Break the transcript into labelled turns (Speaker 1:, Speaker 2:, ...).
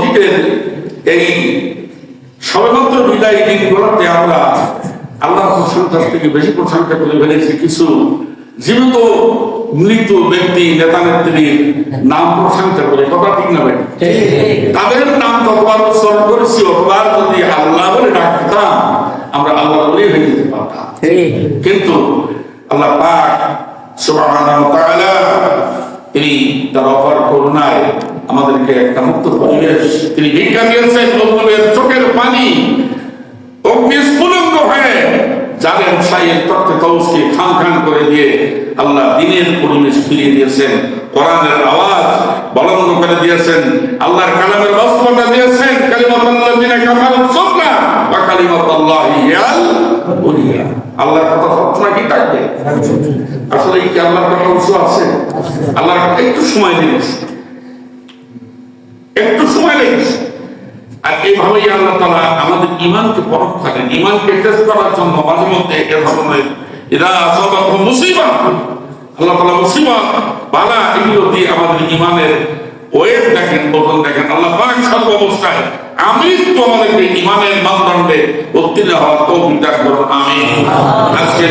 Speaker 1: অতীতের এই সবেমাত্র বিদায়ী দিনগুলোতে আমরা আল্লাহর প্রশংসা থেকে বেশি প্রশংসা করে ফেলেছি কিছু জীবিত মৃত ব্যক্তি নেতা নেত্রীর নাম প্রশংসা করে, কথা ঠিক না ভাই? তাদের নাম কতবার উচ্চারণ করেছি, অতবার যদি আল্লাহ বলে ডাকতাম আমরা আল্লাহ বলেই হয়ে যেতে পারতাম। কিন্তু আল্লাহ পাক সুবহানাহু ওয়া তাআলা তিনি তার অপার করুণায় আমাদেরকে একটা মুক্ত পরিবেশ তিনি ভিক্ষা দিয়েছেন। নবীর চোখের পানি অগ্নিস্ফুলিঙ্গ হয়ে জালেম সাইয়ের তত্ত্বে তৌসকে খান খান করে দিয়ে আল্লাহ দিনের পরিবেশ ফিরিয়ে দিয়েছেন, কোরআনের আওয়াজ বলন্দ করে দিয়েছেন, আল্লাহর কালামের বাস্তবতা দিয়েছেন। কালিমাতুল্লাযিনা কাফারু সুবনা ওয়া কালিমাতুল্লাহি হিয়াল উলিয়া। আল্লাহর কথা সত্য নাকি থাকবে? আসলে কি আল্লাহর কথা উৎস আছে? আল্লাহর একটু সময় লেগেছে, একটু সময় লেগেছে। আর এইভাবেই আল্লাহ তাআলা আমাদের ঈমানকে পরখ করেন, ঈমানকে টেস্ট করার জন্য মাঝে মধ্যে এ ধরনের ইদা আসাবাতহু মুসিবাহ, আল্লাহ তাআলা মুসিবত বালা এগুলো দিয়ে আমাদের ঈমানের ওয়েট দেখেন, ওজন দেখেন। আল্লাহ পাক সর্ব অবস্থায় আমি তো আমাদেরকে ঈমানের মানদণ্ডে উত্তীর্ণ হওয়ার তৌফিক দান করুন, আমিন। আজকে